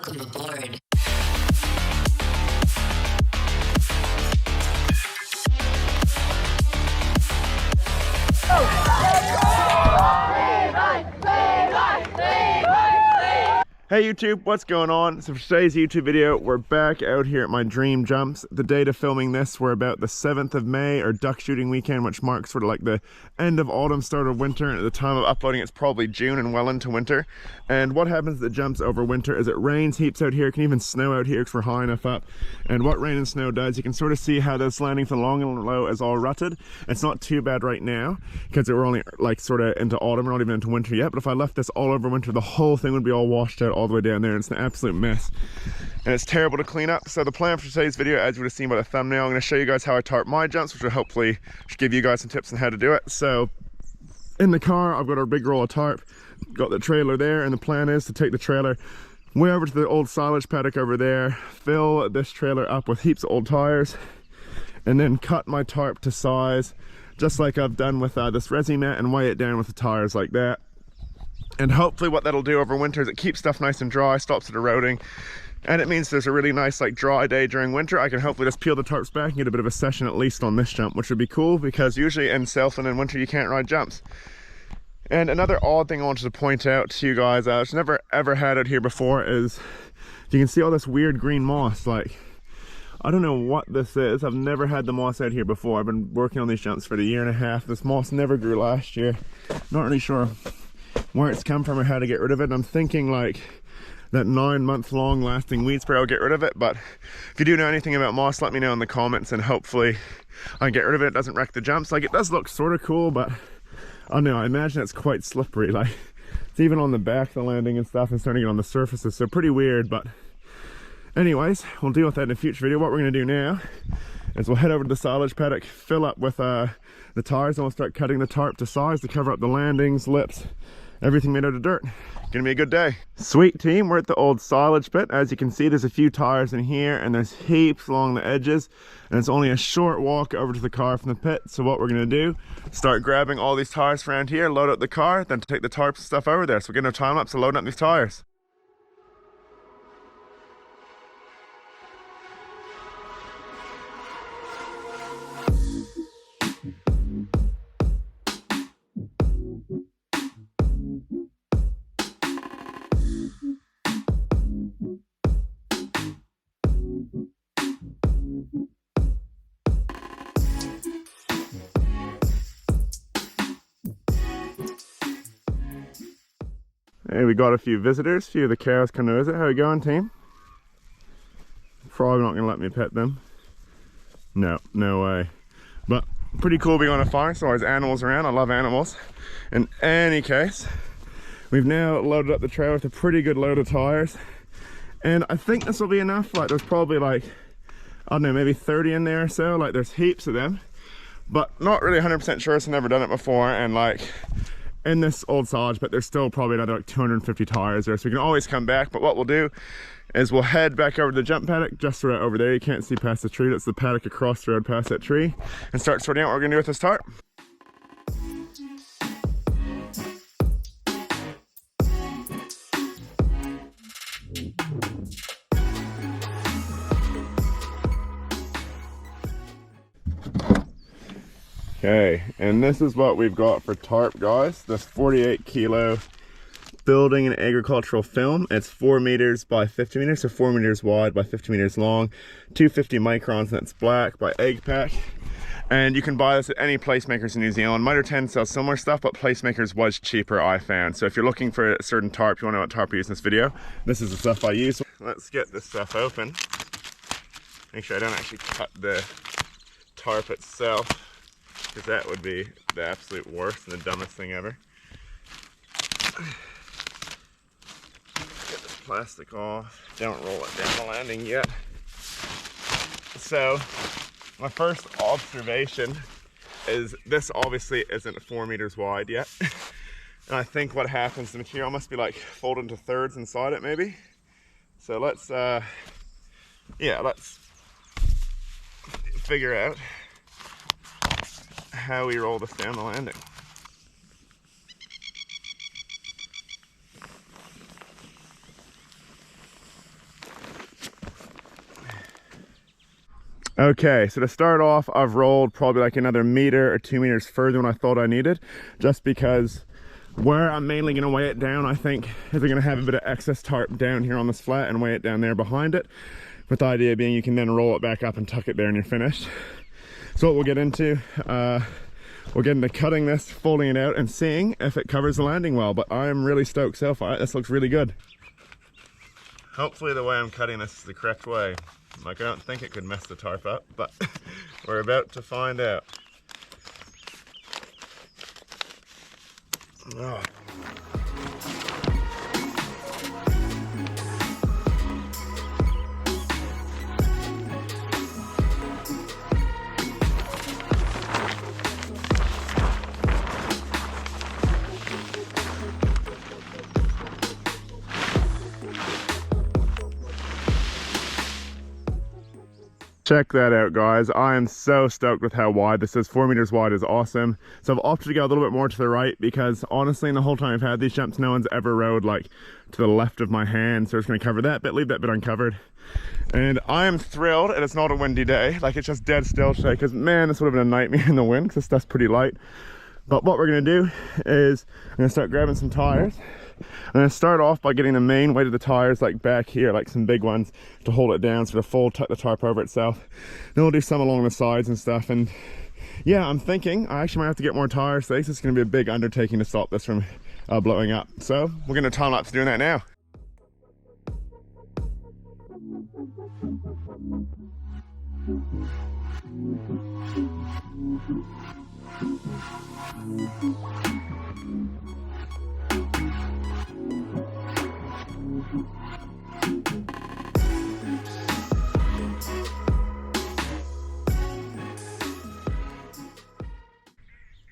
Welcome aboard. Hey YouTube, what's going on? So for today's YouTube video, we're back out here at my dream jumps. The date of filming this, we're about the 7th of May, or duck shooting weekend, which marks sort of like the end of autumn, start of winter. And at the time of uploading, it's probably June and well into winter. And what happens at the jumps over winter is it rains heaps out here. It can even snow out here because we're high enough up. And what rain and snow does, you can sort of see how this landing from long and low is all rutted. It's not too bad right now because we're only like sort of into autumn, we're not even into winter yet. But if I left this all over winter, the whole thing would be all washed out all the way down there, and it's an absolute mess and it's terrible to clean up. So the plan for today's video, as you would have seen by the thumbnail, I'm going to show you guys how I tarp my jumps, which will hopefully give you guys some tips on how to do it. So in the car, I've got our big roll of tarp, got the trailer there, and the plan is to take the trailer way over to the old silage paddock over there, fill this trailer up with heaps of old tires, and then cut my tarp to size just like I've done with this resi mat, and weigh it down with the tires like that. And hopefully what that'll do over winter is it keeps stuff nice and dry, stops it eroding, and it means there's a really nice like dry day during winter. I can hopefully just peel the tarps back and get a bit of a session at least on this jump, which would be cool because usually in Southland in winter you can't ride jumps. And another odd thing I wanted to point out to you guys, which I've never ever had out here before, is you can see all this weird green moss. Like, I don't know what this is. I've never had the moss out here before. I've been working on these jumps for a year and a half. This moss never grew last year. Not really sure where it's come from or how to get rid of it. And I'm thinking like that 9-month long lasting weed spray will get rid of it. But if you do know anything about moss, let me know in the comments and hopefully I can get rid of it. It doesn't wreck the jumps. Like, it does look sort of cool, but I don't know, I imagine it's quite slippery. Like, it's even on the back of the landing and stuff and starting it on the surfaces, so pretty weird. But anyways, we'll deal with that in a future video. What we're going to do now is we'll head over to the silage paddock, fill up with the tires, and we'll start cutting the tarp to size to cover up the landings, lips, everything made out of dirt. Gonna be a good day. Sweet team, we're at the old silage pit. As you can see, there's a few tires in here and there's heaps along the edges, and it's only a short walk over to the car from the pit. So what we're gonna do, start grabbing all these tires around here, load up the car, then take the tarps and stuff over there. So we're gonna time lapse of loading up these tires. Hey, we got a few visitors, a few of the cows come to visit. How you going, team? Probably not gonna let me pet them. No way. But pretty cool being on a farm, so there's animals around. I love animals. In any case, we've now loaded up the trailer with a pretty good load of tires. And I think this will be enough. Like, there's probably like, I don't know, maybe 30 in there or so. Like, there's heaps of them. But not really 100% sure, so I've never done it before. And like, in this old silage, but there's still probably another like 250 tires there, so we can always come back. But what we'll do is we'll head back over to the jump paddock, just right over there. You can't see past the tree. That's the paddock across the road past that tree, and start sorting out what we're gonna do with this tarp. Okay, and this is what we've got for tarp, guys. This 48 kilo building and agricultural film. It's 4 meters by 50 meters, so 4 meters wide by 50 meters long, 250 microns, and it's black by Egg Pack. And you can buy this at any placemakers in New Zealand. Miter 10 sells similar stuff, but placemakers was cheaper, I found. So if you're looking for a certain tarp, you want to know what tarp I use in this video, this is the stuff I use. Let's get this stuff open. Make sure I don't actually cut the tarp itself, because that would be the absolute worst and the dumbest thing ever. Get this plastic off. Don't roll it down the landing yet. So, my first observation is this obviously isn't 4 meters wide yet. And I think what happens, the material must be like folded into thirds inside it maybe. So let's, let's figure out how we roll this down the landing. Okay, so to start off, I've rolled probably like another meter or 2 meters further than I thought I needed, just because where I'm mainly going to weigh it down, I think, is I'm going to have a bit of excess tarp down here on this flat and weigh it down there behind it, with the idea being you can then roll it back up and tuck it there and you're finished. So what we'll get into, cutting this, folding it out, and seeing if it covers the landing well, but I'm really stoked so far. This looks really good. Hopefully the way I'm cutting this is the correct way. Like, I don't think it could mess the tarp up, but we're about to find out. Oh. Check that out, guys. I am so stoked with how wide this is. 4 meters wide is awesome. So I've opted to go a little bit more to the right because honestly, in the whole time I've had these jumps, no one's ever rode like to the left of my hand. So we're just gonna cover that bit, leave that bit uncovered. And I am thrilled, and it's not a windy day. Like, it's just dead still today, because man, this would have been a nightmare in the wind because this stuff's pretty light. But what we're gonna do is I'm gonna start grabbing some tires. I'm going to start off by getting the main weight of the tires like back here, like some big ones, to hold it down, sort of fold, tuck the tarp over itself. Then we'll do some along the sides and stuff. And yeah, I'm thinking I actually might have to get more tires today, so it's going to be a big undertaking to stop this from blowing up. So we're going to time lapse doing that now.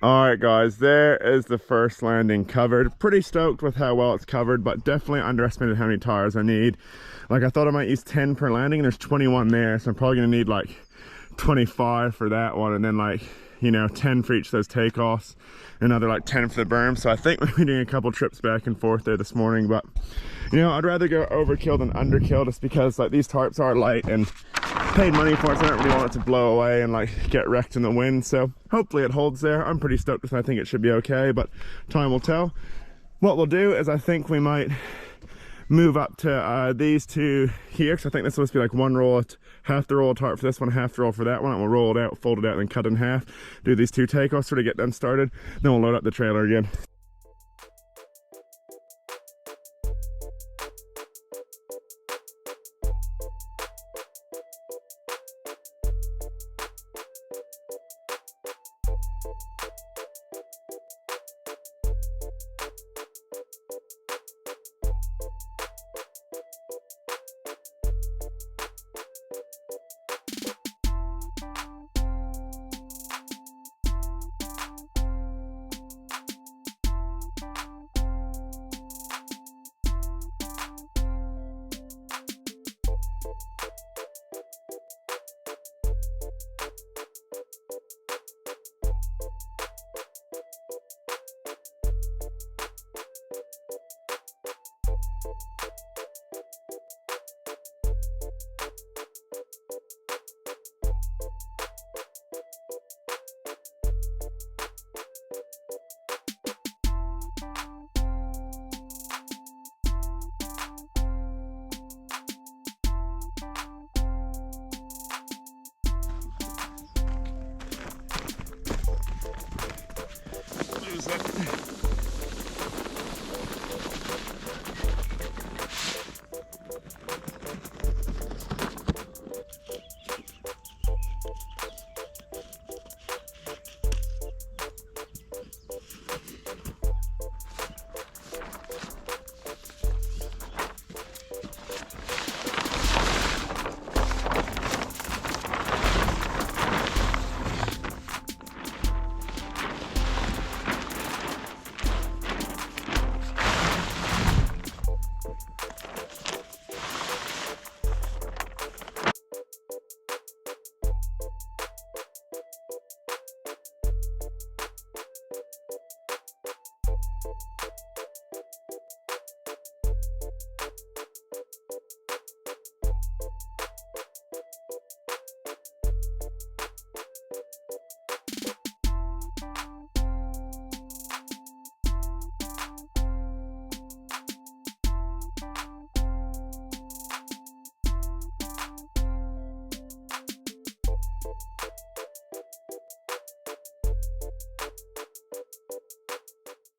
Alright guys, there is the first landing covered. Pretty stoked with how well it's covered, but definitely underestimated how many tires I need. Like, I thought I might use 10 per landing, and there's 21 there, so I'm probably gonna need like 25 for that one, and then like, you know, 10 for each of those takeoffs, another like 10 for the berm. So I think we'll be doing a couple trips back and forth there this morning, but you know, I'd rather go overkill than underkill, just because like these tarps are light and paid money for it, so I don't really want it to blow away and like get wrecked in the wind. So hopefully it holds there. I'm pretty stoked with it. I think it should be okay, but time will tell. What we'll do is I think we might move up to these two here, because I think this is supposed to be like one roll, half the roll of tarp for this one, half the roll for that one, and we'll roll it out, fold it out, and then cut it in half, do these two takeoffs sort of get them started, then we'll load up the trailer again.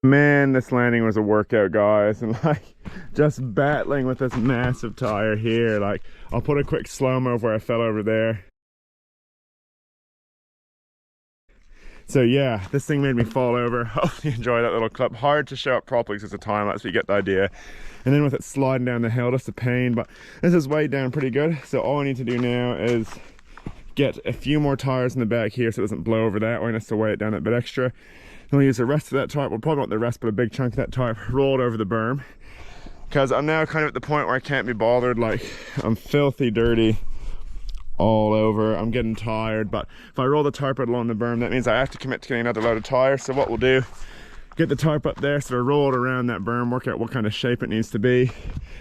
Man, this landing was a workout, guys, and like just battling with this massive tire here. Like, I'll put a quick slow-mo of where I fell over there. So yeah, this thing made me fall over. Hope you enjoy that little clip. Hard to show up properly because it's a time lapse, but you get the idea. And then with it sliding down the hill, just a pain, but this is weighed down pretty good. So all I need to do now is get a few more tires in the back here so it doesn't blow over that way, and it's to weigh it down a bit extra. Then we'll use the rest of that tarp, well, probably not the rest, but a big chunk of that tarp, rolled over the berm. Because I'm now kind of at the point where I can't be bothered. Like, I'm filthy dirty all over. I'm getting tired, but if I roll the tarp out along the berm, that means I have to commit to getting another load of tires. So what we'll do, get the tarp up there, sort of roll it around that berm, work out what kind of shape it needs to be. Then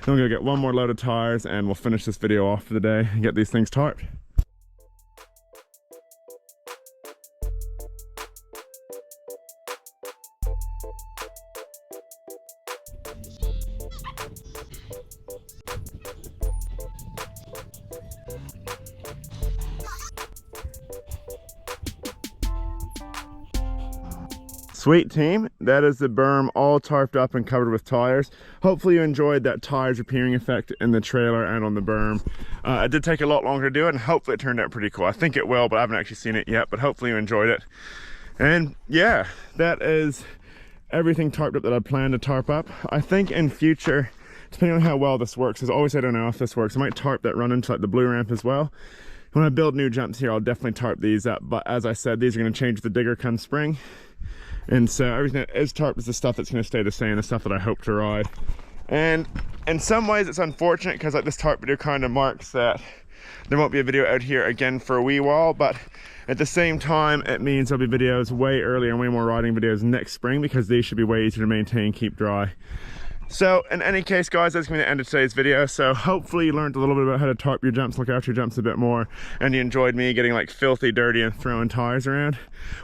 we're gonna get one more load of tires and we'll finish this video off for the day and get these things tarped. Sweet team, that is the berm all tarped up and covered with tires. Hopefully you enjoyed that tires appearing effect in the trailer and on the berm. It did take a lot longer to do it, and hopefully it turned out pretty cool. I think it will, but I haven't actually seen it yet, but hopefully you enjoyed it. And yeah, that is everything tarped up that I plan to tarp up. I think in future, depending on how well this works, as always I don't know if this works, I might tarp that run into like the blue ramp as well. When I build new jumps here, I'll definitely tarp these up, but as I said, these are going to change with the digger come spring. And so everything that is tarped is the stuff that's going to stay the same, the stuff that I hope to ride. And in some ways it's unfortunate because like this tarp video kind of marks that there won't be a video out here again for a wee while, but at the same time it means there'll be videos way earlier and way more riding videos next spring because these should be way easier to maintain, keep dry. So in any case, guys, that's going to be the end of today's video. So hopefully you learned a little bit about how to tarp your jumps, look after your jumps a bit more, and you enjoyed me getting like filthy dirty and throwing tires around.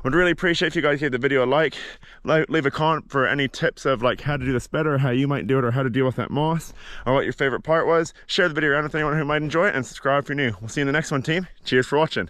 Would really appreciate if you guys gave the video a like, leave a comment for any tips of like how to do this better, how you might do it, or how to deal with that moss, or what your favorite part was. Share the video around with anyone who might enjoy it, and subscribe if you're new. We'll see you in the next one, team. Cheers for watching.